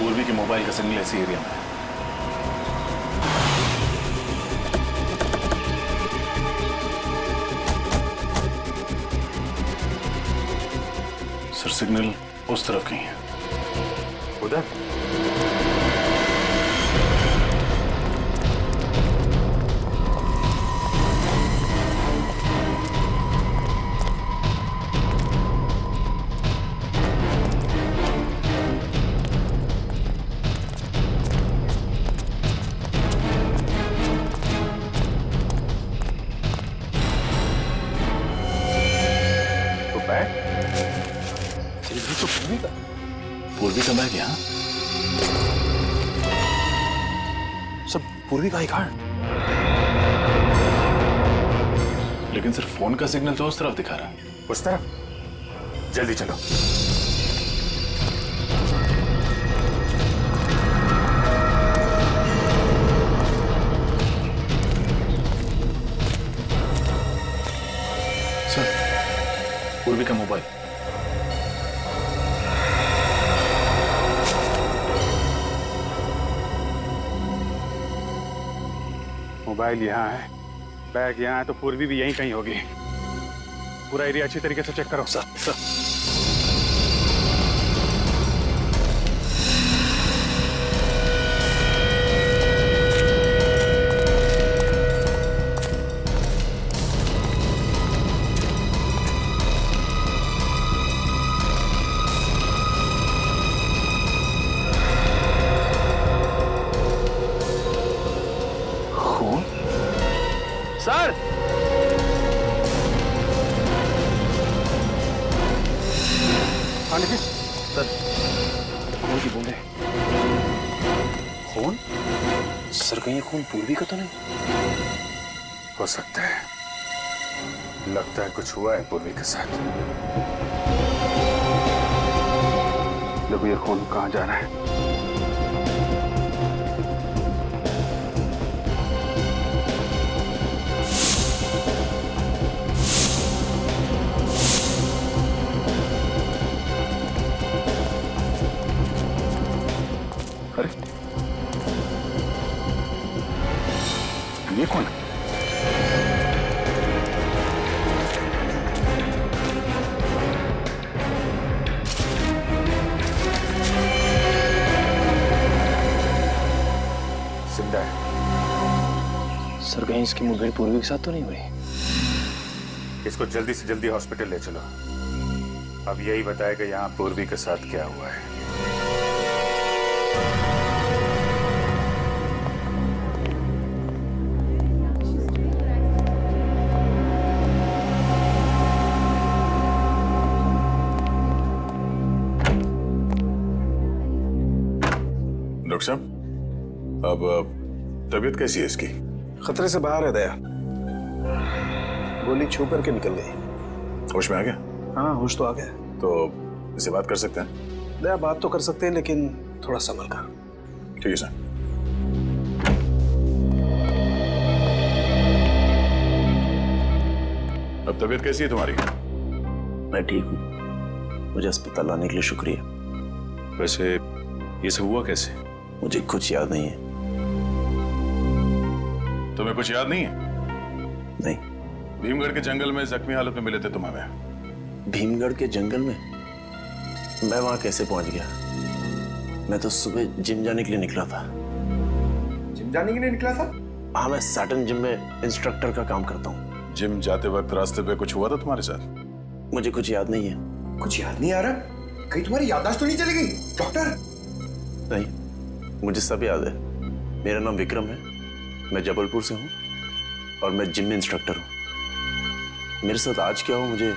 पूर्वी के मोबाइल का सिग्नल ऐसी एरिया में है। सर सिग्नल उस तरफ कहीं है। उधर? पूर्वी का बैग यहाँ। सब पूर्वी का ही कार्ड। लेकिन सिर्फ फोन का सिग्नल तो उस तरफ दिखा रहा है। उस तरफ? जल्दी चलो। सर पूर्वी का मोबाइल। मोबाइल यहाँ है, बैग यहाँ है, तो पूर्वी भी यहीं कहीं होगी। पूरा एरिया अच्छी तरीके से चेक करो। सर सर हाँ लिखिए। सर खून की बूंदे। खून? सर कहीं ये खून पूर्वी का तो नहीं? हो सकता है, लगता है कुछ हुआ है पूर्वी के साथ। देखो ये खून कहाँ जा रहा है। ये कौन है? जिंदा है। सर कहीं इसकी मुठभेड़ पूर्वी के साथ तो नहीं हुई? इसको जल्दी से जल्दी हॉस्पिटल ले चलो। अब यही बताएगा यहाँ पूर्वी के साथ क्या हुआ है। डॉक्टर साहब अब तबीयत कैसी है इसकी? खतरे से बाहर है दया। गोली छू करके निकल गई। होश में आ गया? हाँ होश तो आ गया। तो इसे बात कर सकते हैं? दया बात तो कर सकते हैं लेकिन थोड़ा संभल कर। ठीक है सर। अब तबीयत कैसी है तुम्हारी? मैं ठीक हूँ। मुझे अस्पताल आने के लिए शुक्रिया। वैसे ये सब हुआ कैसे? मुझे कुछ याद नहीं है। तुम्हें कुछ याद नहीं है? नहीं। भीमगढ़ के जंगल में जख्मी हालत में मिले थे तुम हमें। भीमगढ़ के जंगल में? मैं वहां कैसे पहुंच गया? मैं तो सुबह जिम जाने के लिए निकला था। जिम जाने के लिए निकला था? हाँ मैं सैटर्न जिम में इंस्ट्रक्टर का काम करता हूँ। जिम जाते वक्त रास्ते पे कुछ हुआ था तुम्हारे साथ? मुझे कुछ याद नहीं है। कुछ याद नहीं आ रहा? कहीं तुम्हारी याददाश्त तो नहीं चली गई डॉक्टर? नहीं, मुझे सब याद है। मेरा नाम विक्रम है, मैं जबलपुर से हूँ और मैं जिम में इंस्ट्रक्टर हूँ। मेरे साथ आज क्या हो मुझे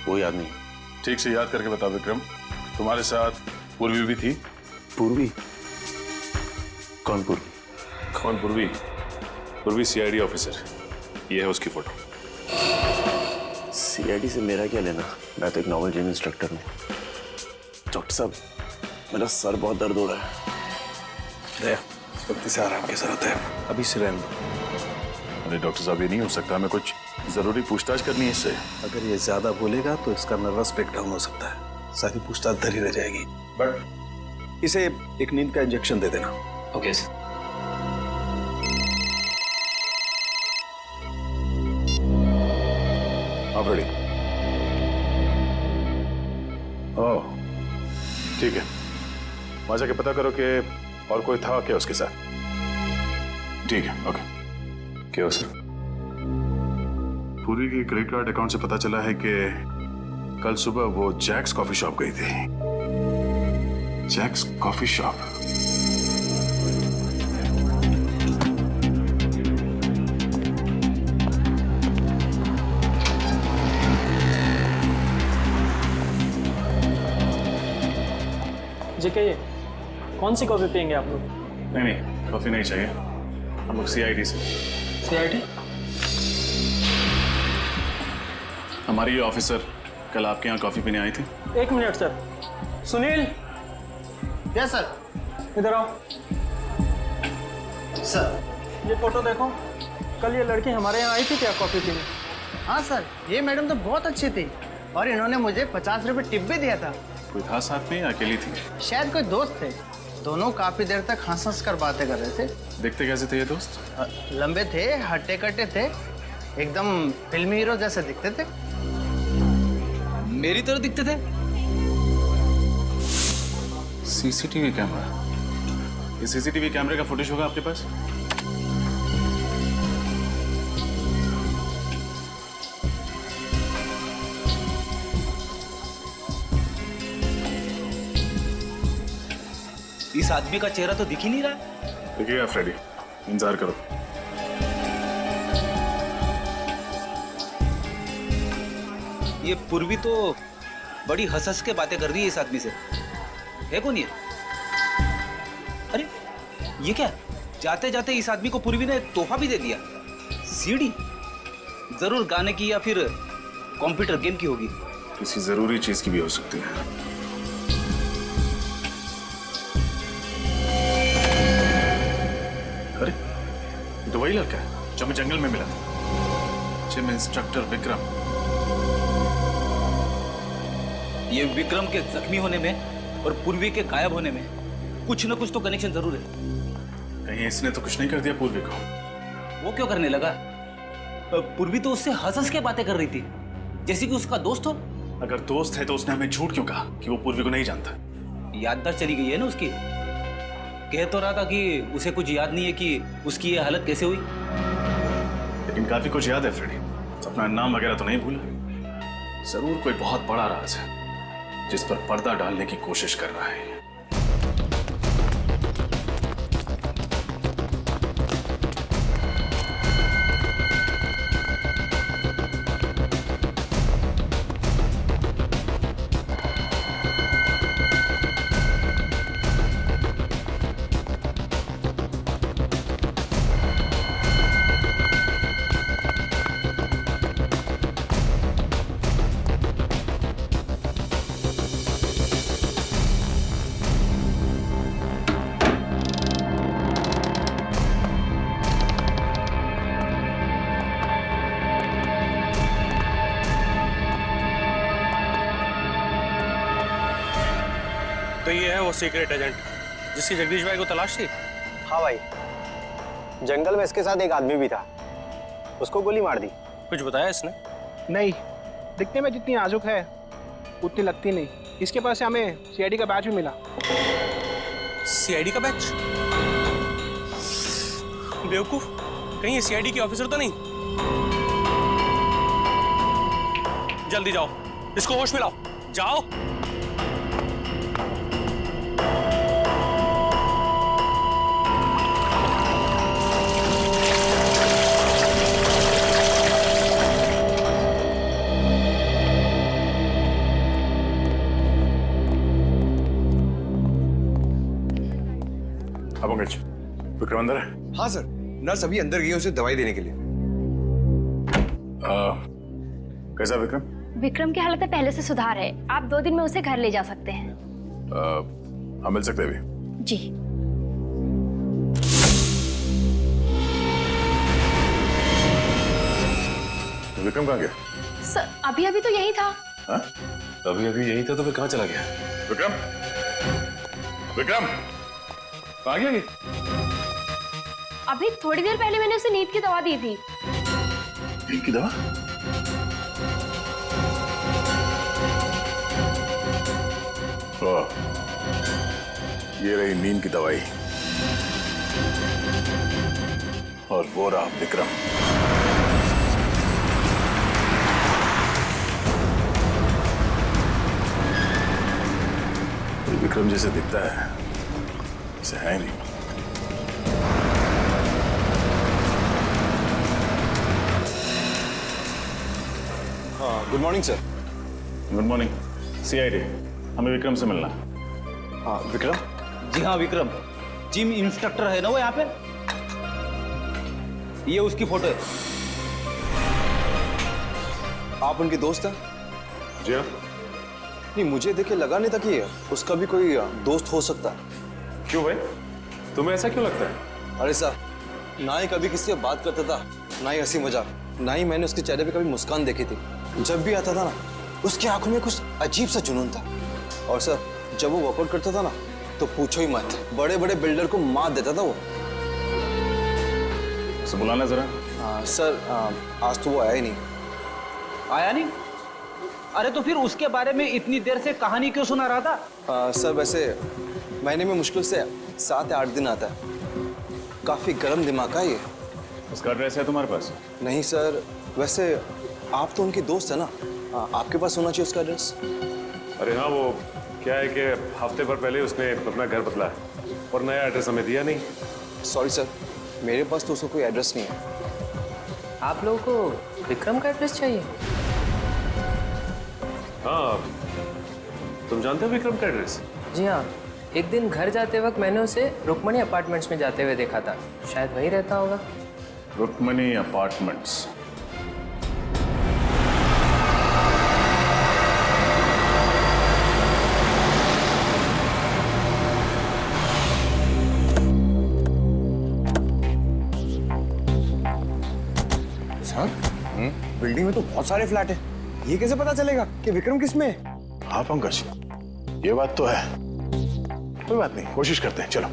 वो याद नहीं। ठीक से याद करके बताओ विक्रम, तुम्हारे साथ पूर्वी भी थी? पूर्वी? कौन पूर्वी? कौन पूर्वी? पूर्वी सीआईडी ऑफिसर। ये है उसकी फोटो। सीआईडी से मेरा क्या लेना? मैं तो एक नॉर्मल जिम इंस्ट्रक्टर हूँ। डॉक्टर साहब मेरा सर बहुत दर्द हो रहा है। दया जल्दी से आराम की जरूरत है, अभी से रहने दो। अरे डॉक्टर साहब ये नहीं हो सकता, हमें कुछ जरूरी पूछताछ करनी है इससे। अगर ये ज्यादा बोलेगा तो इसका नर्वस ब्रेकडाउन हो सकता है। सारी पूछताछ धरी रह जाएगी। बट इसे एक नींद का इंजेक्शन दे देना। Okay sir. आप रेडी? ओह ठीक है, वहां जाके पता करो कि और कोई था क्या उसके साथ। ठीक है, ओके। क्या सर? पूरी के क्रेडिट कार्ड अकाउंट से पता चला है कि कल सुबह वो जैक्स कॉफी शॉप गई थी। Jacques coffee shop? जी कहिए, कौन सी कॉफी पियेंगे आप लोग? नहीं नहीं, कॉफी नहीं चाहिए, हम लोग सीआईडी से। सीआईडी? हमारी ऑफिसर कल आपके यहाँ कॉफी पीने आई थी। एक minute sir. Sunil, yes sir. इधर आओ। सर। ये फोटो देखो, कल ये लड़की हमारे यहाँ आई थी क्या कॉफी पीने? हाँ सर, ये मैडम तो बहुत अच्छी थी और इन्होंने मुझे 50 रुपए टिप भी दिया था। कोई था साथ में या अकेली थी? शायद कोई दोस्त थे। दोनों काफी देर तक हंस कर बातें कर रहे थे। देखते कैसे थे ये दोस्त? लंबे थे, हट्टे कट्टे थे, एकदम फिल्मी हीरो जैसे दिखते थे। मेरी तरह दिखते थे? CCTV camera? ये सीसीटीवी कैमरे का फुटेज होगा आपके पास? इस आदमी का चेहरा तो दिख ही नहीं रहा। देखिएगा फ्रेडी, इंतजार करो। ये पूर्वी तो बड़ी हंस के बातें कर रही है इस आदमी से। है कौन ये? अरे ये क्या, जाते जाते इस आदमी को पूर्वी ने तोहफा भी दे दिया, सीडी। जरूर गाने की या फिर कंप्यूटर गेम की होगी। किसी जरूरी चीज की भी हो सकती है। अरे ये तो वही लड़का है जो हमें जंगल में मिला था, जिम इंस्ट्रक्टर विक्रम। ये विक्रम के जख्मी होने में और पूर्वी के गायब होने में कुछ न कुछ तो कनेक्शन जरूर है। कहीं इसने तो कुछ नहीं कर दिया पूर्वी को? वो क्यों करने लगा? पूर्वी तो उससे हंस के बातें कर रही थी, जैसे कि उसका दोस्त हो। अगर दोस्त है तो उसने हमें झूठ क्यों कहा कि वो पूर्वी को नहीं जानता? याददाश्त चली गई है ना उसकी। कह तो रहा था कि उसे कुछ याद नहीं है कि उसकी ये हालत कैसे हुई। लेकिन काफी कुछ याद है फ्रेडी, अपना नाम वगैरह तो नहीं भूला। जरूर कोई बहुत बड़ा राज है जिस पर पर्दा डालने की कोशिश कर रहा है। तो ये है वो सीक्रेट एजेंट जिसकी जगदीश भाई को तलाश थी। हाँ भाई, जंगल में इसके साथ एक आदमी भी था, उसको गोली मार दी। कुछ बताया इसने? नहीं, दिखने में जितनी नाजुक है उतनी लगती नहीं। इसके पास से हमें सीआईडी का बैच भी मिला। सीआईडी का बैच? बेवकूफ, कहीं ये सीआईडी के ऑफिसर तो नहीं? जल्दी जाओ, इसको होश में लाओ, जाओ। विक्रम अंदर है? हाँ सर, नर्स अभी अंदर गई है उसे दवाई देने के लिए। कैसा विक्रम? विक्रम की हालत में पहले से सुधार है। आप 2 दिन में उसे घर ले जा सकते हैं। हम मिल सकते हैं अभी? जी। विक्रम कहाँ गया? सर अभी अभी तो यही था। हाँ? अभी अभी यही था तो फिर कहाँ चला गया? विक्रम? विक्रम कहाँ गया ये? अभी थोड़ी देर पहले मैंने उसे नींद की दवा दी थी। नींद की दवा? ओह, ये रही नींद की दवाई और वो रहा विक्रम। ये विक्रम जैसे दिखता है, इसे है नहीं। हाँ, good morning sir. Good morning. CID, हमें विक्रम से मिलना। हाँ, विक्रम? जी हाँ विक्रम, जिम इंस्ट्रक्टर है ना वो यहाँ पे। ये उसकी फोटो है। आप उनके दोस्त हैं? जी हाँ। नहीं, मुझे देखे लगा नहीं था कि उसका भी कोई दोस्त हो सकता है। क्यों भाई, तुम्हें ऐसा क्यों लगता है? अरे साहब, ना ही कभी किसी से बात करता था, ना ही हंसी मजाक, ना ही मैंने उसके चेहरे पे कभी मुस्कान देखी थी। जब भी आता था ना, उसकी आंखों में कुछ अजीब सा जुनून था। और सर, जब वो वर्कआउट करता था ना, तो पूछो ही मत, बड़े बड़े बिल्डर को मात देता था वो। उसे बुलाना जरा। सर, आज तो वो आया ही नहीं। आया नहीं? अरे तो फिर उसके बारे में इतनी देर से कहानी क्यों सुना रहा था? सर, वैसे महीने में मुश्किल से 7 या 8 दिन आता है। काफी गर्म दिमाग का ये। उसका एड्रेस है तुम्हारे पास? नहीं सर, वैसे आप तो उनकी दोस्त है ना, आपके पास होना चाहिए उसका एड्रेस। अरे हाँ, वो क्या है कि हफ्ते भर पहले उसने अपना घर बदला है और नया एड्रेस हमें दिया नहीं। सॉरी सर, मेरे पास तो उसका कोई एड्रेस नहीं है। आप लोगों को विक्रम का एड्रेस चाहिए? हाँ, तुम जानते हो विक्रम का एड्रेस? जी हाँ, एक दिन घर जाते वक्त मैंने उसे रुक्मणी अपार्टमेंट्स में जाते हुए देखा था। शायद वही रहता होगा। रुक्मणी अपार्टमेंट्स? बिल्डिंग में तो बहुत सारे फ्लैट है, ये कैसे पता चलेगा कि विक्रम किस में है? हाँ पंकज, ये बात तो है। कोई बात नहीं, कोशिश करते हैं, चलो।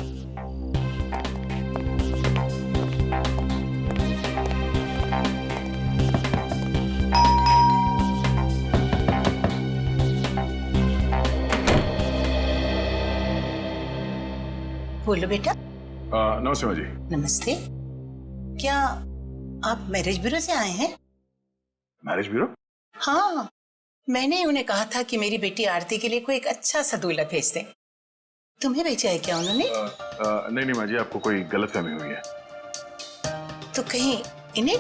बोलो बेटा। नमस्ते माँ जी। नमस्ते। क्या आप मैरिज ब्यूरो से आए हैं? Marriage bureau? हाँ, मैंने उन्हें कहा था कि मेरी बेटी आरती के लिए कोई एक अच्छा सा दूल्हा भेज दें। तुम्हें भेजा है क्या उन्होंने? नहीं माँ जी, आपको कोई गलतफहमी हुई है। तो कहीं इन्हें?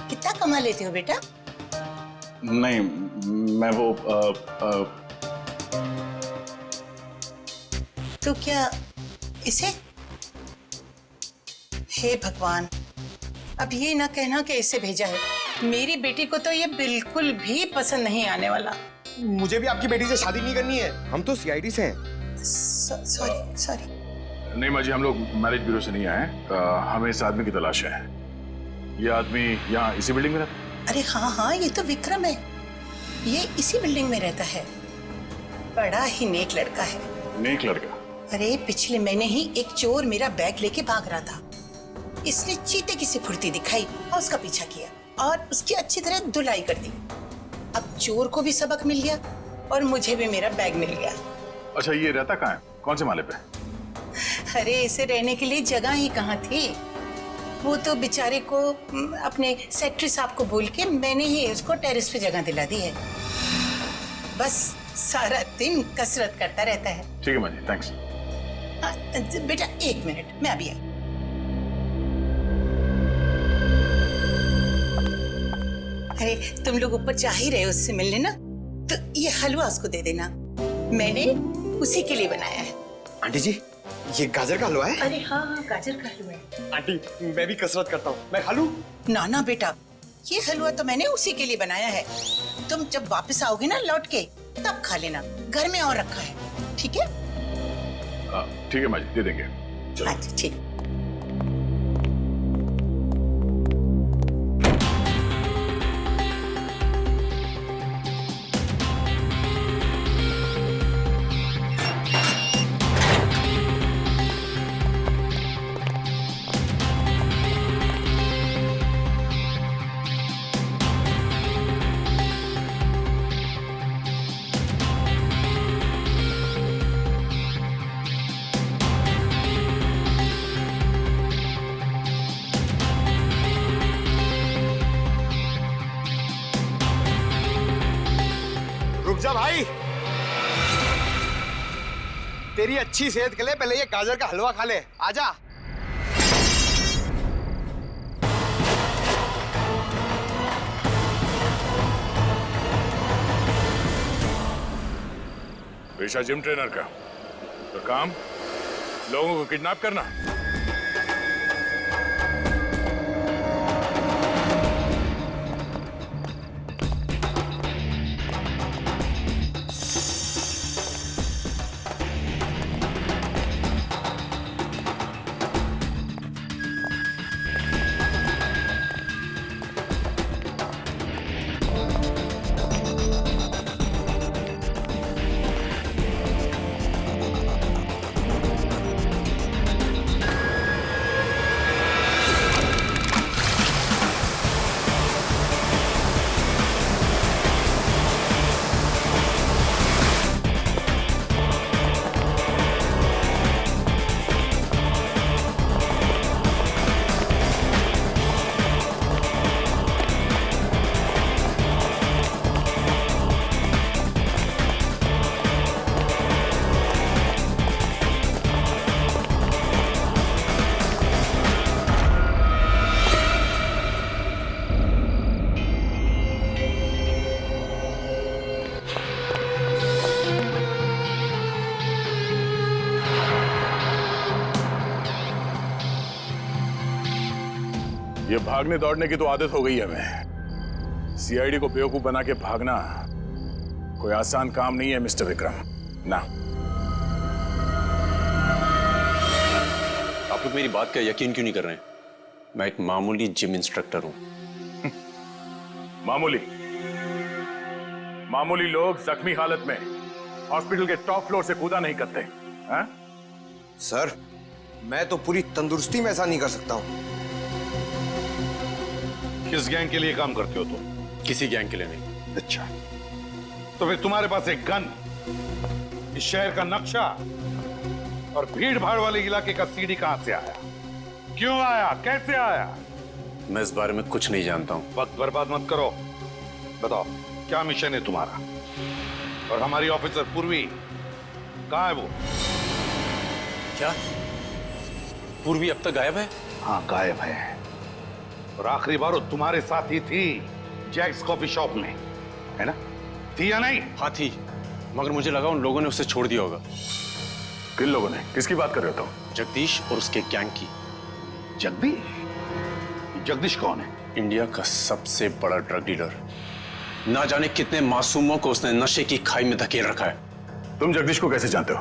कितना कमा लेते हो बेटा? नहीं, मैं वो तो क्या इसे? हे भगवान, अब ये ना कहना कि इसे भेजा है। मेरी बेटी को तो ये बिल्कुल भी पसंद नहीं आने वाला। मुझे भी आपकी बेटी से शादी नहीं करनी है, हम तो सीआईडी से हैं। सॉरी। नहीं माँ जी, हम लोग मैरिज ब्यूरो से नहीं आए। हमें इस आदमी की तलाश है। ये आदमी यहाँ इसी बिल्डिंग में रहता है? अरे हाँ, ये तो विक्रम है। ये इसी बिल्डिंग में रहता है। बड़ा ही नेक लड़का है। नेक लड़का? अरे पिछले महीने ही एक चोर मेरा बैग लेके भाग रहा था। इसने चीते की सी फुर्ती दिखाई और उसका पीछा किया और उसकी अच्छी तरह धुलाई कर दी। अब चोर को भी सबक मिल गया और मुझे भी मेरा बैग मिल गया। अच्छा, ये रहता कहाँ है? कौन से माले पे? अरे इसे रहने के लिए जगह ही कहाँ थी। वो तो बेचारे को अपने सेक्रेटरी साहब को बोल के मैंने ही उसको टेरेस पे जगह दिला दी है। बस सारा दिन कसरत करता रहता है। ठीक है माँ जी, थैंक्स। बेटा 1 मिनट, मैं अभी आई। अरे तुम लोग ऊपर जा ही रहे हो उससे मिलने ना, तो ये हलवा उसको दे देना, मैंने उसी के लिए बनाया है। आंटी जी, ये गाजर का हलवा है? अरे हाँ, गाजर का हलवा है। आंटी, मैं भी कसरत करता हूँ, मैं खा लूं? ना बेटा, ये हलवा तो मैंने उसी के लिए बनाया है। तुम जब वापस आओगे ना लौट के, तब खा लेना, घर में और रखा है। ठीक है? ठीक है माँ जी, दे देंगे। अच्छा ठीक। रुक जा भाई, तेरी अच्छी सेहत के लिए पहले ये गाजर का हलवा खा ले। आजा। पेशा जिम ट्रेनर का तो काम लोगों को किडनैप करना। ये भागने दौड़ने की तो आदत हो गई है हमें। सीआईडी को बेवकूफ बना के भागना कोई आसान काम नहीं है मिस्टर विक्रम। ना, आप लोग मेरी बात का यकीन क्यों नहीं कर रहे हैं? मैं एक मामूली जिम इंस्ट्रक्टर हूं। मामूली लोग जख्मी हालत में हॉस्पिटल के टॉप फ्लोर से कूदा नहीं करते हैं? सर, मैं तो पूरी तंदुरुस्ती में ऐसा नहीं कर सकता हूं। किस गैंग के लिए काम करते हो तुम? किसी गैंग के लिए नहीं। अच्छा, तो फिर तुम्हारे पास एक गन, इस शहर का नक्शा और भीड़ भाड़ वाले इलाके का सीडी कहां से आया? क्यों आया? कैसे आया? मैं इस बारे में कुछ नहीं जानता हूं। वक्त बर्बाद मत करो, बताओ क्या मिशन है तुम्हारा? और हमारी ऑफिसर पूर्वी कहां है वो? क्या पूर्वी अब तक गायब है? हाँ, गायब है। और आखिरी बार वो तुम्हारे साथ ही थी जैक्स कॉफी शॉप में, है ना? थी या नहीं? हाँ थी, मगर मुझे लगा उन लोगों ने उसे छोड़ दिया होगा। किन लोगों ने? किसकी बात कर रहे हो तुम? जगदीश और उसके गैंग की। जगदीश? जगदीश कौन है? इंडिया का सबसे बड़ा ड्रग डीलर। ना जाने कितने मासूमों को उसने नशे की खाई में धकेल रखा है। तुम जगदीश को कैसे जानते हो?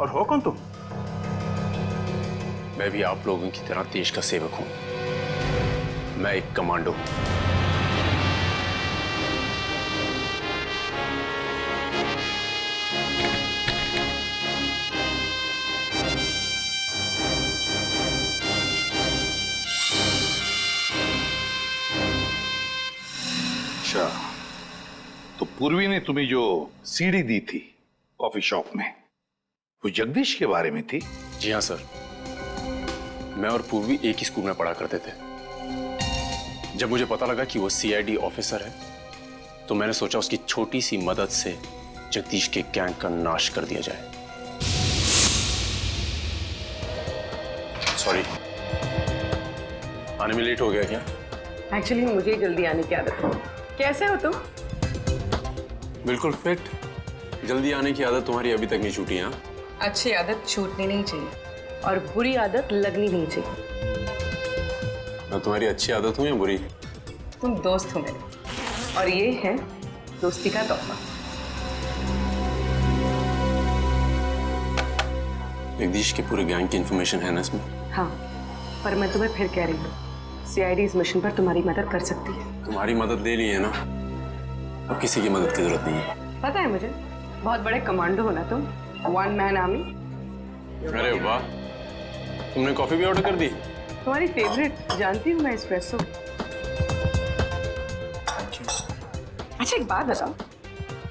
और हो कौन तुम? मैं भी आप लोगों की तरह देश का सेवक हूं। मैं एक कमांडो हूं। अच्छा, तो पूर्वी ने तुम्हें जो सीडी दी थी कॉफी शॉप में, वो जगदीश के बारे में थी? जी हाँ सर, मैं और पूर्वी एक ही स्कूल में पढ़ा करते थे। जब मुझे पता लगा कि वो सीआईडी ऑफिसर है, तो मैंने सोचा उसकी छोटी सी मदद से जगदीश के गैंग का नाश कर दिया जाए। सॉरी, आने में लेट हो गया क्या? एक्चुअली मुझे जल्दी आने की आदत है। कैसे हो तुम? बिल्कुल फिट। जल्दी आने की आदत तुम्हारी अभी तक नहीं छूटी? हाँ, अच्छी आदत छूटनी नहीं चाहिए और बुरी आदत लगनी नहीं चाहिए। मैं तुम्हारी अच्छी आदत हूँ या बुरी? तुम दोस्त हो मेरे, और ये है दोस्ती का तोहफा। जगदीश के पूरे गैंग की इंफॉर्मेशन है ना इसमें? हाँ, पर मैं तुम्हें फिर कह रही हूँ, सीआईडी इस मिशन पर तुम्हारी मदद कर सकती है। तुम्हारी मदद ले ली है ना, अब किसी की मदद की जरूरत नहीं है। पता है मुझे, बहुत बड़े कमांडो हो ना तुम, वन मैन आर्मी। अरे वाह, तुमने कॉफी भी ऑर्डर कर दी? तुम्हारी फेवरेट, जानती हूँ मैं, एस्प्रेसो। अच्छा एक बात बताओ,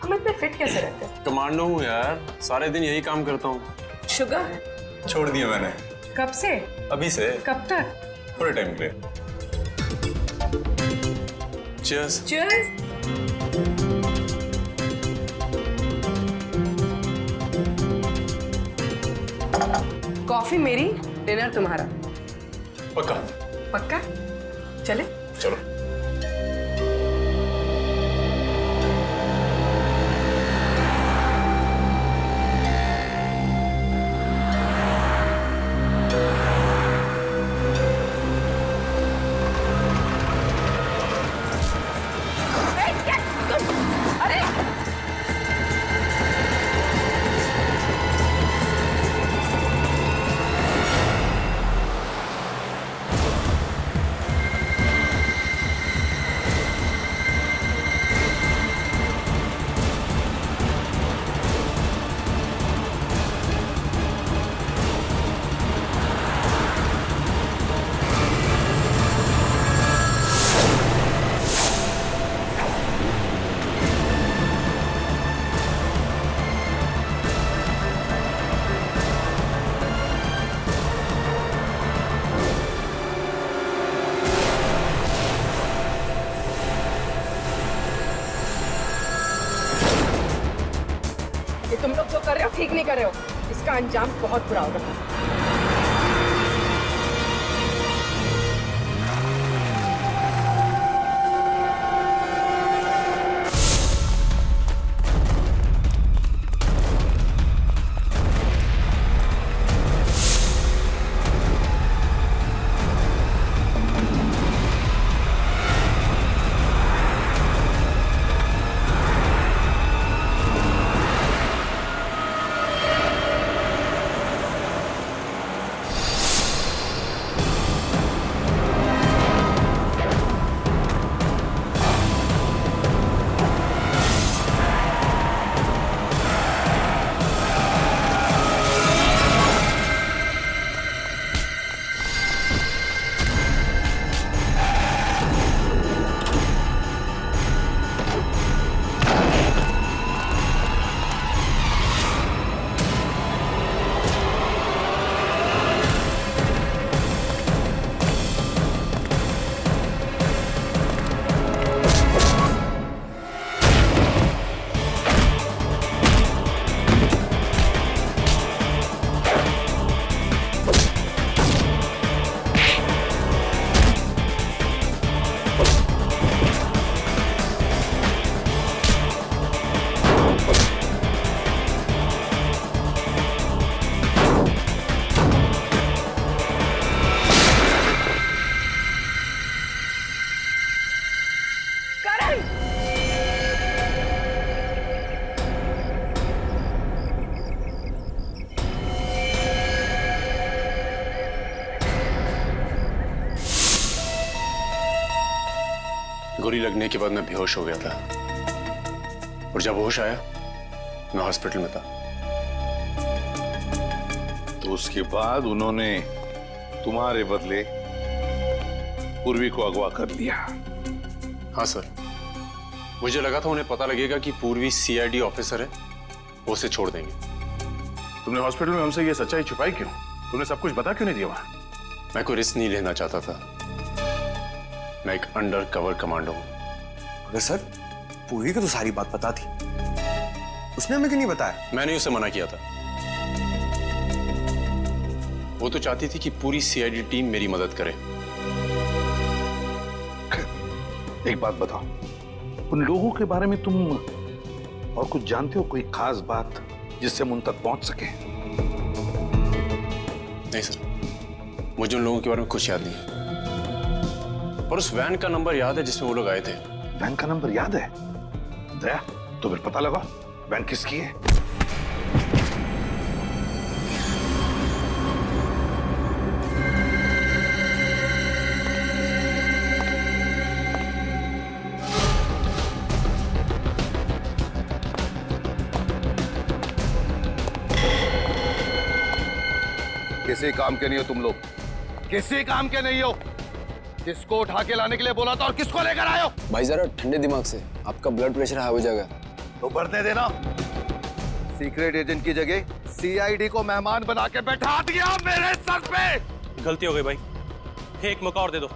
हम इतने फिट कैसे रहते हैं? कमांडो हूँ यार, सारे दिन यही काम करता हूँ। शुगर छोड़ दिया मैंने। कब से? अभी से। कब तक? थोड़े टाइम के लिए। Cheers. Cheers. कॉफी मेरी, डिनर तुम्हारा। पक्का? पक्का? चले? चलो। ये तुम लोग जो कर रहे हो ठीक नहीं कर रहे हो। इसका अंजाम बहुत बुरा होगा। गोली लगने के बाद मैं बेहोश हो गया था और जब होश आया मैं हॉस्पिटल में था। तो उसके बाद उन्होंने तुम्हारे बदले पूर्वी को अगवा कर लिया? हाँ सर, मुझे लगा था उन्हें पता लगेगा कि पूर्वी सीआईडी ऑफिसर है, वो उसे छोड़ देंगे। तुमने हॉस्पिटल में हमसे ये सच्चाई छुपाई क्यों? तुमने सब कुछ बता क्यों नहीं दिया वहां? मैं कोई रिस्क नहीं लेना चाहता था। मैं एक अंडर कवर कमांडो हूं। मगर सर, पूर्वी को तो सारी बात पता थी, उसने हमें क्यों नहीं बताया? मैंने उसे मना किया था। वो तो चाहती थी कि पूरी सीआईडी टीम मेरी मदद करे। एक बात बताओ, उन लोगों के बारे में तुम और कुछ जानते हो? कोई खास बात जिससे हम उन तक पहुंच सके? नहीं सर, मुझे उन लोगों के बारे में कुछ याद नहीं है, पर उस वैन का नंबर याद है जिसमें वो लोग आए थे। वैन का नंबर याद है? दया, तो फिर पता लगा वैन किसकी है। किसी काम के नहीं हो तुम लोग, किसी काम के नहीं हो। किसको उठा के लाने के लिए बोला था और किसको लेकर आए हो? भाई जरा ठंडे दिमाग से, आपका ब्लड प्रेशर हाई हो जाएगा। तो बढ़ने देना। सीक्रेट एजेंट की जगह सीआईडी को मेहमान बना के बैठा दिया मेरे सर पे। गलती हो गई भाई, एक मौका और दे दो,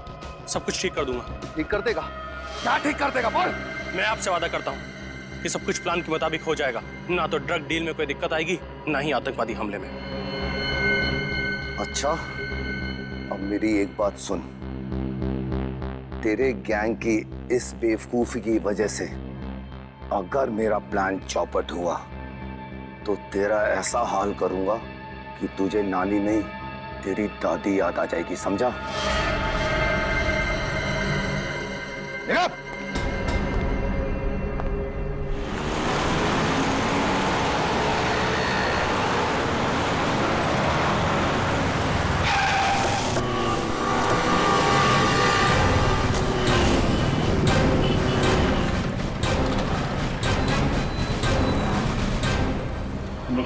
सब कुछ ठीक कर दूंगा। ठीक कर देगा? क्या ठीक कर देगा बोल? मैं आपसे वादा करता हूँ कि सब कुछ प्लान के मुताबिक हो जाएगा। ना तो ड्रग डील में कोई दिक्कत आएगी, ना ही आतंकवादी हमले में। अच्छा, अब मेरी एक बात सुन। तेरे गैंग की इस बेवकूफी की वजह से अगर मेरा प्लान चौपट हुआ तो तेरा ऐसा हाल करूंगा कि तुझे नानी नहीं तेरी दादी याद आ जाएगी, समझा?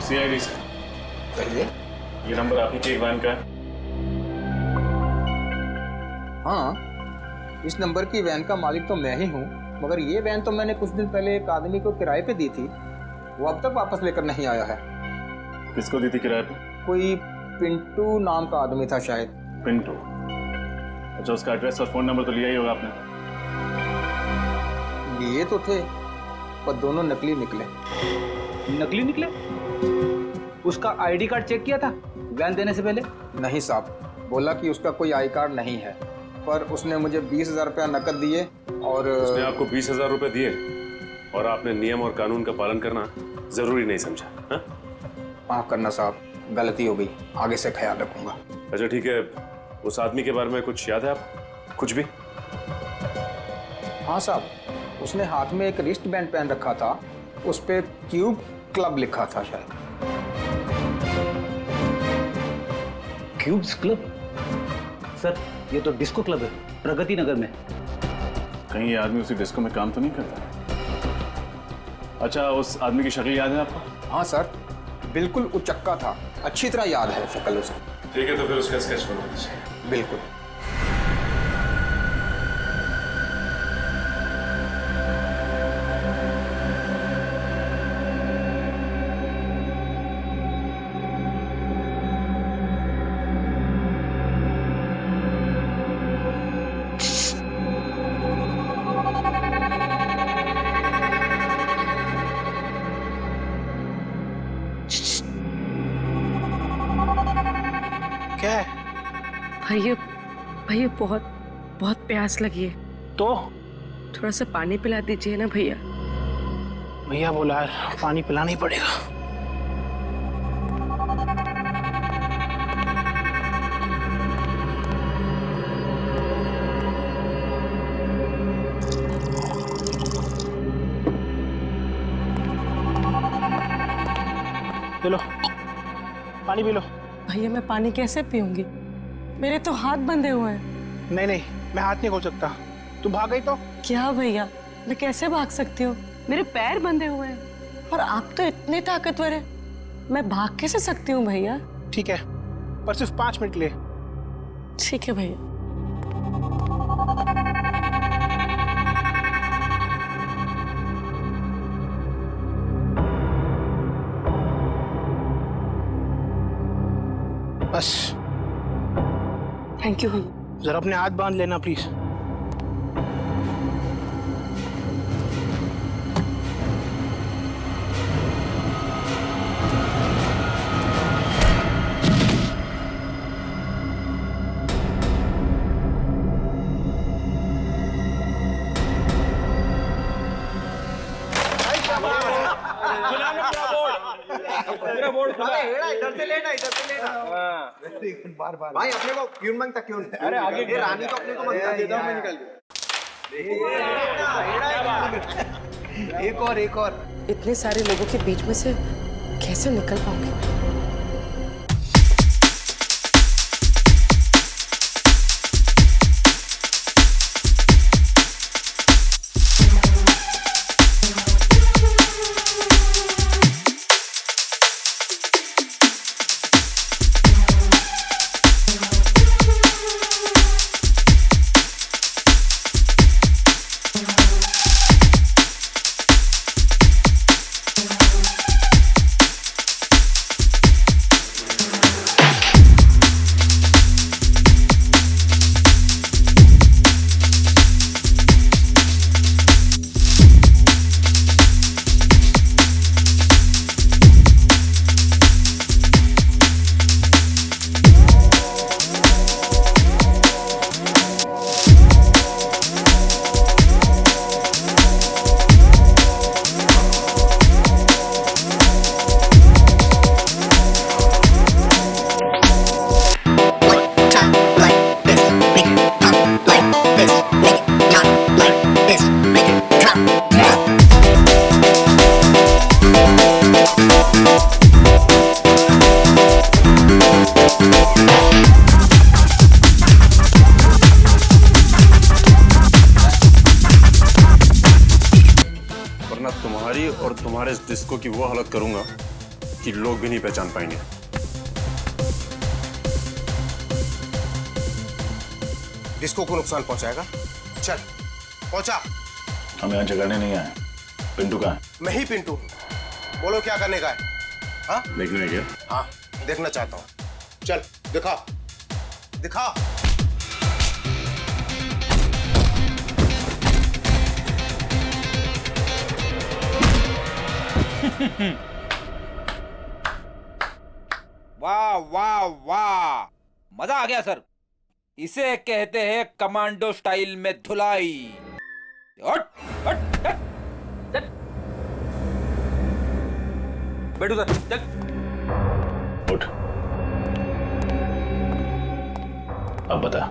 CID से कहिए। ये नंबर आप ही के वैन का है? हाँ, इस नंबर की वैन का मालिक तो मैं ही हूँ, मगर ये वैन तो मैंने कुछ दिन पहले एक आदमी को किराए पे दी थी। वो अब तक वापस लेकर नहीं आया है। किसको दी थी किराए पे? कोई पिंटू नाम का आदमी था शायद। पिंटू? अच्छा, उसका एड्रेस और फोन नंबर तो लिया ही होगा आपने? लिए तो थे, पर दोनों नकली निकले। नकली निकले? उसका आईडी कार्ड चेक किया था वैन देने से पहले? नहीं साहब, बोला कि उसका कोई आई कार्ड नहीं है, पर उसने मुझे 20,000 रुपया नकद दिए और उसने आपको 20,000 रुपए दिए और आपने नियम और कानून का पालन करना जरूरी नहीं समझा? हाँ? माफ करना साहब, गलती हो गई, आगे से ख्याल रखूंगा। अच्छा ठीक है, उस आदमी के बारे में कुछ याद है आपको? कुछ भी? हाँ साहब, उसने हाथ में एक रिस्ट बैंड पहन रखा था, उस पे क्यूब क्लब लिखा था शायद। Cubes club? सर, ये तो डिस्को क्लब है, प्रगति नगर में। कहीं ये आदमी उसी डिस्को में काम तो नहीं करता? अच्छा, उस आदमी की शक्ल याद है आपको? हाँ सर, बिल्कुल उचक्का था, अच्छी तरह याद है शक्ल उसकी। ठीक है, तो फिर उसका स्केच बना दीजिए। बिल्कुल। क्या है? भैया बहुत प्यास लगी है। तो थोड़ा सा पानी पिला दीजिए ना भैया। भैया बोला यार, पानी पिलाना ही पड़ेगा। ले लो, पानी पी लो। भैया मैं पानी कैसे पीऊंगी? मेरे तो हाथ बंधे हुए हैं। नहीं, मैं हाथ नहीं खोल सकता। तू भाग गई तो? क्या भैया, मैं कैसे भाग सकती हूँ? मेरे पैर बंधे हुए हैं और आप तो इतने ताकतवर हैं, मैं भाग कैसे सकती हूँ भैया? ठीक है, पर सिर्फ 5 मिनट के लिए। ठीक है भैया। बस। थैंक यू भैया। जरा अपने हाथ बांध लेना प्लीज। भाई अपने को क्यों मांगता क्यों? अरे आगे ये रानी तो अपने को मांगता, दे दो मैं निकाल दूं। एक और इतने सारे लोगों के बीच में से कैसे निकल पाऊंगी? तुम्हारी और तुम्हारे इस डिस्को की वो हालत करूंगा कि लोग भी नहीं पहचान पाएंगे। डिस्को को नुकसान पहुंचाएगा? चल पहुंचा। हम यहाँ झगड़ने नहीं आए। पिंटू कहाँ है? मैं ही पिंटू हूं। बोलो क्या करने का है? हाँ देखने क्या? हाँ देखना चाहता हूँ। चल दिखा दिखा। वाह वाह वाह, मजा आ गया सर। इसे कहते हैं कमांडो स्टाइल में धुलाई। हट, हट, हट, चल। बैठो सर, चल। उठ। अब बता,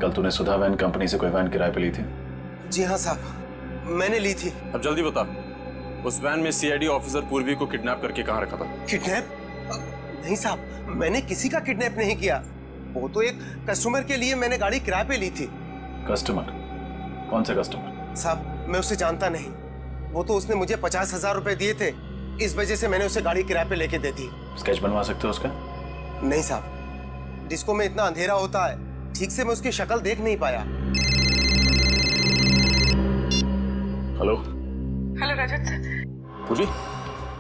कल तूने सुधा वैन कंपनी से कोई वैन किराए पे ली थी? जी हाँ साहब, मैंने ली थी। अब जल्दी बता, उस वैन में सीआईडी ऑफिसर पूर्वी को किडनैप करके कहाँ रखा था? किडनैप? नहीं साहब, मैंने किसी का किडनैप नहीं किया। वो तो एक कस्टमर के लिए मैंने गाड़ी किराए पे ली थी। कस्टमर? कौन से कस्टमर? साहब मैं उसे जानता नहीं। वो तो उसने मुझे 50,000 रुपए दिए थे, इस वजह से मैंने उसे गाड़ी किराए पे लेके दे दी। स्केच बनवा सकते हो उसका? नहीं साहब, डिस्को में इतना अंधेरा होता है, ठीक से मैं उसकी शक्ल देख नहीं पाया। हेलो हेलो रजत सर। पूर्वी,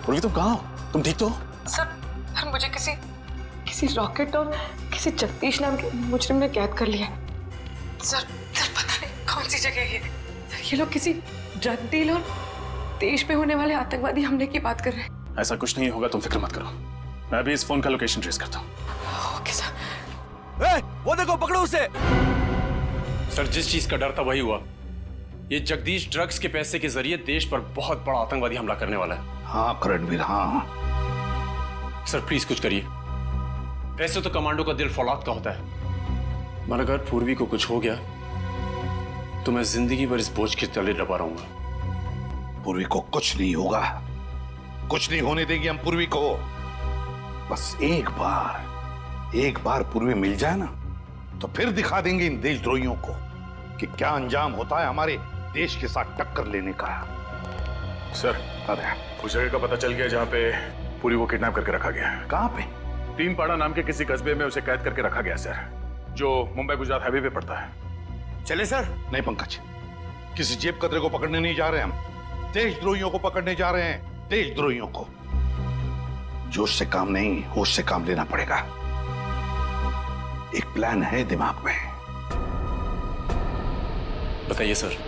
पूर्वी तुम कहाँ हो? तुम ठीक तो हो? सर मुझे किसी रॉकेट और किसी जगदीश नाम के मुजरिम ने कैद कर लिया। सर पता नहीं कौन सी जगह है। ये लोग किसी ड्रग डील और देश पे होने वाले आतंकवादी हमले की बात कर रहे हैं। ऐसा कुछ नहीं होगा, तुम फिक्र मत करो। मैं अभी इस फोन का लोकेशन ट्रेस करता हूँ। Okay sir. वो देखो, पकड़ो उसे। सर जिस चीज का डर था वही हुआ। ये जगदीश ड्रग्स के पैसे के जरिए देश पर बहुत बड़ा आतंकवादी हमला करने वाला है। हाँ रणवीर, हाँ। सर प्लीज कुछ करिए। वैसे तो कमांडो का दिल फौलाद का होता है, मगर अगर पूर्वी को कुछ हो गया तो मैं जिंदगी भर इस बोझ के तले दबा रहूंगा। पूर्वी को कुछ नहीं होगा, कुछ नहीं होने देगी हम पूर्वी को। बस एक बार पूर्वी मिल जाए ना, तो फिर दिखा देंगे इन देशद्रोहियों को कि क्या अंजाम होता है हमारे देश के साथ टक्कर लेने का। सर उस जगह का पता चल गया जहाँ पे पूरी को किडनैप करके रखा गया। कहाँ पे? तीनपाड़ा नाम के किसी कस्बे में उसे कैद करके रखा गया सर, जो मुंबई गुजरात हाईवे पे पड़ता है। चले सर? नहीं पंकज, किसी जेब कतरे को पकड़ने नहीं जा रहे हम, देशद्रोहियों को पकड़ने जा रहे हैं। देशद्रोहियों को। जोश से काम नहीं, होश से काम लेना पड़ेगा। एक प्लान है दिमाग में। बताइए सर।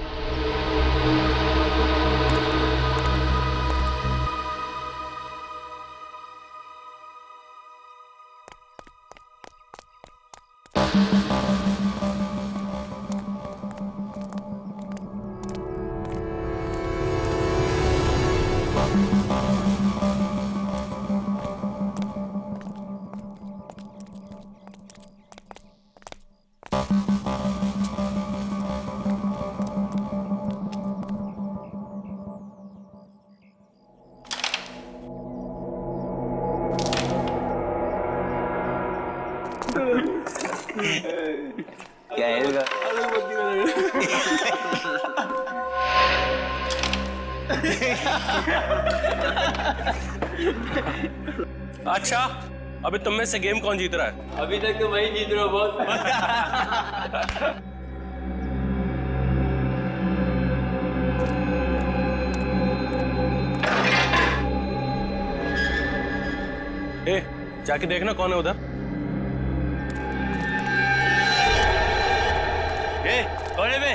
क्या है इसका? अच्छा, अभी तुम में से गेम कौन जीत रहा है? अभी तक तो वही जीत रहा हूँ बॉस। ए, जाके देखना कौन है उधर। ए, कौन है बे?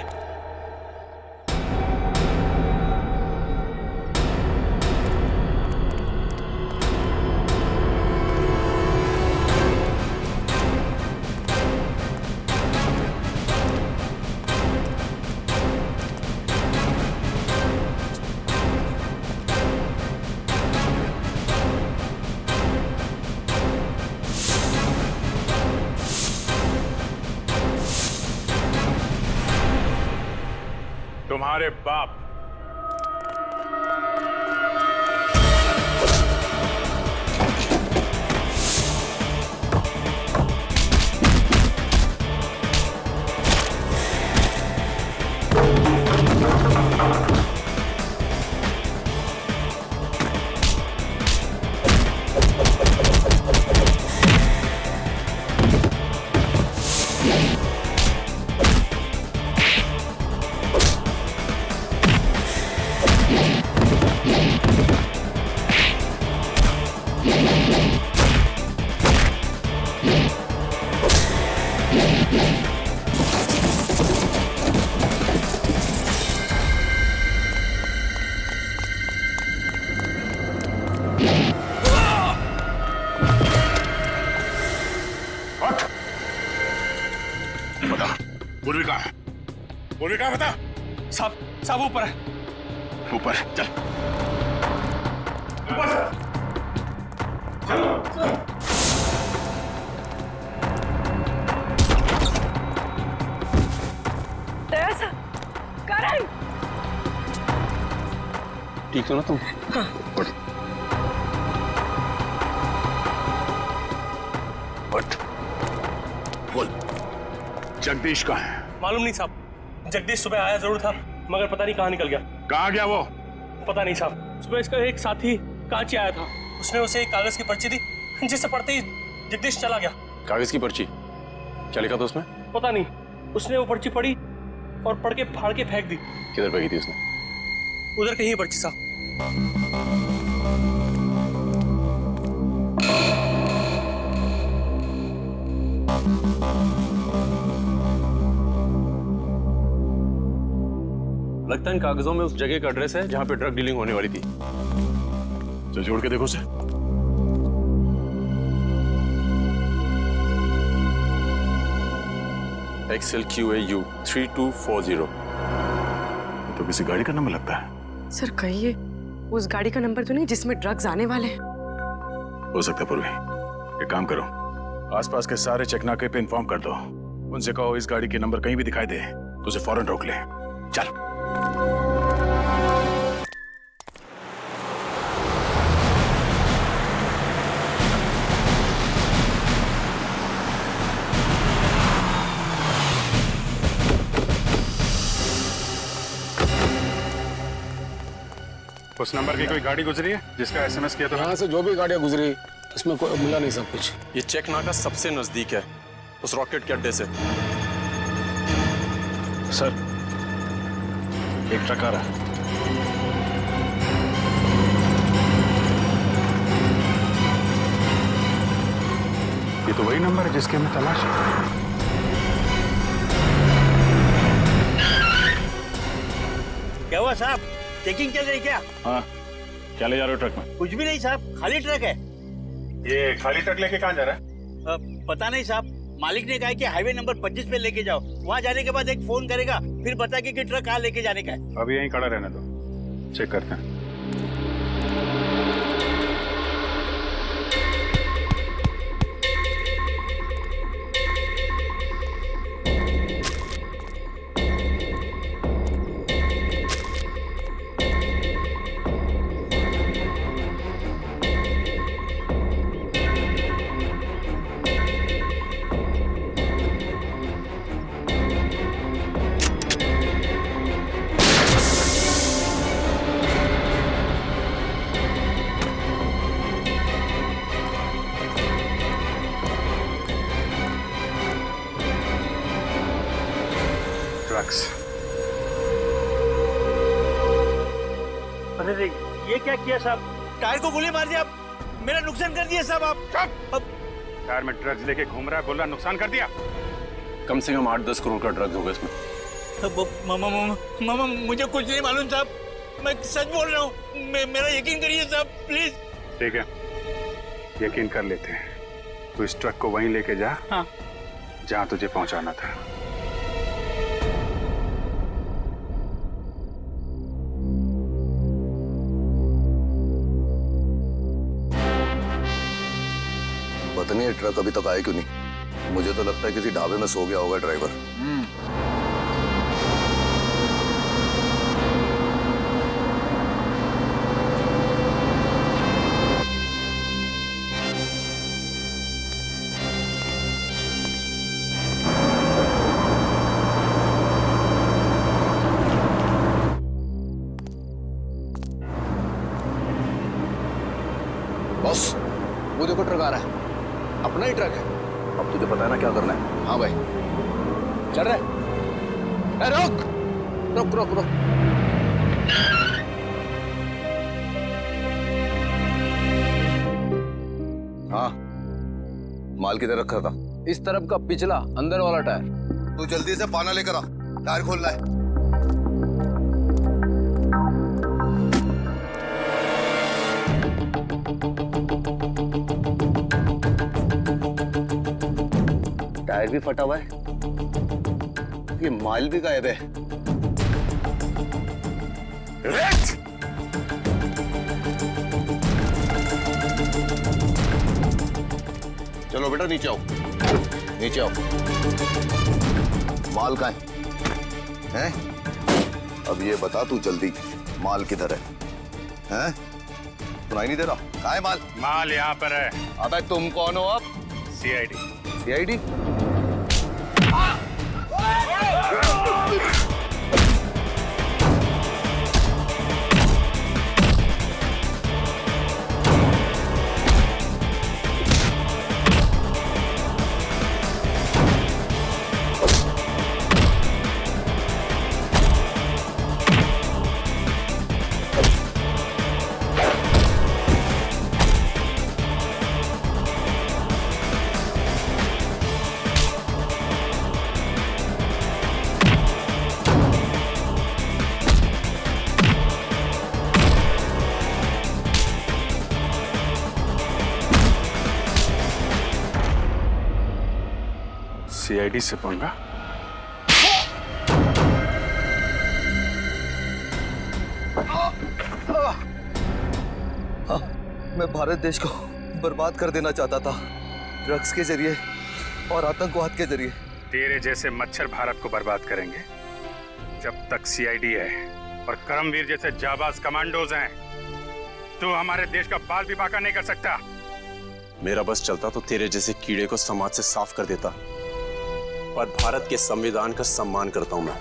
तुम्हारे बाप। पूर्वी कहाँ बता? साहब ऊपर है। ऊपर चल। तेरेसा, करण। ठीक हो ना तुम? उठ। बोल, जगदीश कहाँ है? मालूम नहीं साहब, जगदीश सुबह आया जरूर था मगर पता नहीं कहाँ निकल गया। कहाँ गया वो? पता नहीं साहब, सुबह इसका एक साथी कांची आया था, उसने उसे एक कागज की पर्ची दी जिसे पढ़ते ही जगदीश चला गया। कागज की पर्ची? क्या लिखा था उसमें? पता नहीं, उसने वो पर्ची पढ़ी और पढ़ के फाड़ के फेंक दी। किधर फेंकी थी उसने? उधर कहीं है पर्ची साहब। लगता है इन कागजों में उस जगह का एड्रेस है जहां पे ड्रग डीलिंग होने वाली थी। चल जोड़ के देखो उसे। XLQAU 3240। तो किसी गाड़ी का नंबर लगता है। सर कहिए, उस गाड़ी का नंबर तो नहीं जिसमें ड्रग्स आने वाले हैं? हो सकता है पूर्वी। एक काम करो, आसपास के सारे चेकनाके पे इन्फॉर्म कर दो। उनसे कहो इस गाड़ी के नंबर कहीं भी दिखाई दे तो उसे फौरन रोक ले। चल। उस नंबर की कोई गाड़ी गुजरी है जिसका SMS किया था? यहाँ से जो भी गाड़ियाँ गुजरी उसमें कोई मिला नहीं सब कुछ। ये चेक नाका सबसे नजदीक है उस रॉकेट के अड्डे से। सर, एक ट्रक आ रहा है। ये तो वही नंबर है जिसकी हमें तलाश है। क्या हुआ साहब, चेकिंग चल रही क्या? हाँ, क्या ले जा रहे हो ट्रक में? कुछ भी नहीं साहब, खाली ट्रक है। ये खाली ट्रक लेके कहाँ जा रहा है? पता नहीं साहब, मालिक ने कहा कि हाईवे नंबर 25 पे लेके जाओ, वहाँ जाने के बाद एक फोन करेगा, फिर बताएगा कि ट्रक कहाँ लेके जाने का है। अभी यहीं खड़ा रहने दो, चेक करते हैं। अरे ये क्या किया साहब, टायर को गोली मार दिया, मेरा नुकसान कर दिया साहब आप। कार में ड्रग्स लेके घूम रहा है, बोल रहा नुकसान कर दिया। कम से कम 8-10 करोड़ का ड्रग्स होगा इसमें। मामा मुझे कुछ नहीं मालूम साहब, मैं सच बोल रहा हूँ, मेरा यकीन करिए साहब प्लीज। ठीक है, यकीन कर लेते हैं। तो इस ट्रक को वहीं लेके जा। हाँ। जहाँ तुझे पहुंचाना था। पता नहीं ये ट्रक अभी तक आया क्यों नहीं। मुझे तो लगता है किसी ढाबे में सो गया होगा ड्राइवर। बॉस, वो देखो ट्रक आ रहा है, अपना ही ट्रक है। अब तुझे पता है ना क्या करना है? हाँ भाई, चल रहे। रुक रुक रुक रुक। हाँ, माल किधर रखा था? इस तरफ का पिछला अंदर वाला टायर। तू जल्दी से पाना लेकर आ, टायर खोलना है। टायर भी फटा हुआ है, ये माल भी गायब है। चलो बेटा नीचे आओ, नीचे आओ। माल कहाँ है? हैं? अब ये बता तू जल्दी, माल किधर है? हैं? सुनाई नहीं दे रहा? कहाँ है माल? माल यहाँ पर है। अबे तुम कौन हो अब? सीआईडी। सीआईडी? सीआईडी से पंगा? हाँ, मैं भारत देश को बर्बाद कर देना चाहता था, ड्रग्स के जरिए और आतंकवाद के जरिए। तेरे जैसे मच्छर भारत को बर्बाद करेंगे। जब तक सीआईडी है और करमवीर जैसे जाबाज कमांडोज हैं, तो हमारे देश का बाल भी बांका नहीं कर सकता। मेरा बस चलता तो तेरे जैसे कीड़े को समाज से साफ कर देता, पर भारत के संविधान का सम्मान करता हूं मैं।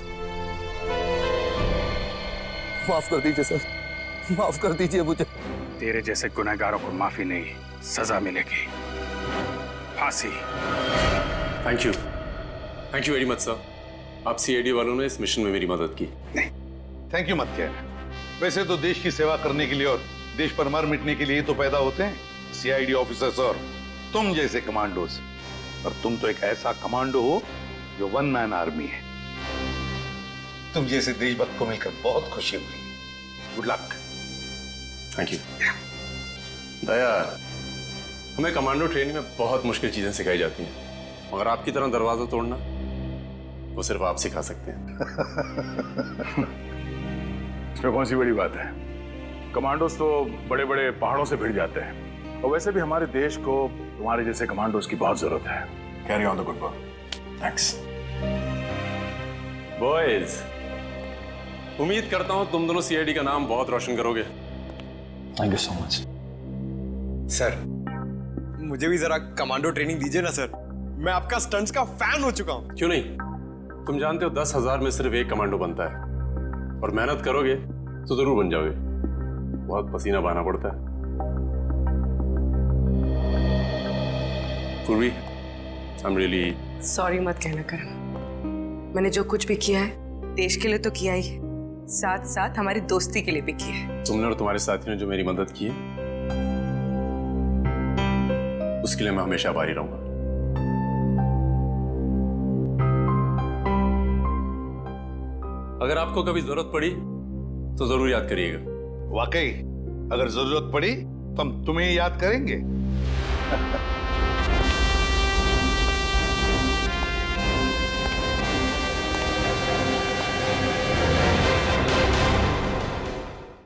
माफ कर दीजिए सर, माफ कर दीजिए मुझे। तेरे जैसे गुनहगारों को माफी नहीं, सजा मिलेगी, फांसी। Thank you very much sir. आप सीआईडी वालों ने इस मिशन में मेरी मदद की। नहीं, थैंक यू मत कहना। वैसे तो देश की सेवा करने के लिए और देश पर मार मिटने के लिए तो पैदा होते हैं सीआईडी ऑफिसर्स और तुम जैसे कमांडोज। और तुम तो एक ऐसा कमांडो हो जो वन मैन आर्मी है। तुम जैसे देशभक्त को मिलकर बहुत खुशी हुई। Good luck. Thank you. Daya, हमें कमांडो ट्रेनिंग में बहुत मुश्किल चीजें सिखाई जाती हैं, मगर आपकी तरह दरवाजा तोड़ना वो सिर्फ आप सिखा सकते हैं। इसमें कौन सी बड़ी बात है? कमांडोज तो बड़े बड़े पहाड़ों से भिड़ जाते हैं, और वैसे भी हमारे देश को तुम्हारे जैसे कमांडोज की बहुत जरूरत है। Carry on the good work. Thanks boys. उम्मीद करता हूं तुम दोनों सीआईडी का नाम बहुत रोशन करोगे। Thank you so much sir. मुझे भी जरा कमांडो ट्रेनिंग दीजिए ना सर, मैं आपका स्टंट्स का फैन हो चुका हूं। क्यों नहीं? तुम जानते हो 10,000 में सिर्फ एक कमांडो बनता है, और मेहनत करोगे तो जरूर बन जाओगे। बहुत पसीना बहाना पड़ता है। पूर्वी, I'm really... सॉरी मत कहना करण, मैंने जो कुछ भी किया है देश के लिए तो किया ही है, साथ साथ हमारी दोस्ती के लिए भी किया है। तुमने और तुम्हारे साथी ने जो मेरी मदद की है, उसके लिए मैं हमेशा आभारी रहूंगा। अगर आपको कभी जरूरत पड़ी तो जरूर याद करिएगा। वाकई, अगर जरूरत पड़ी तो हम तुम्हें याद करेंगे।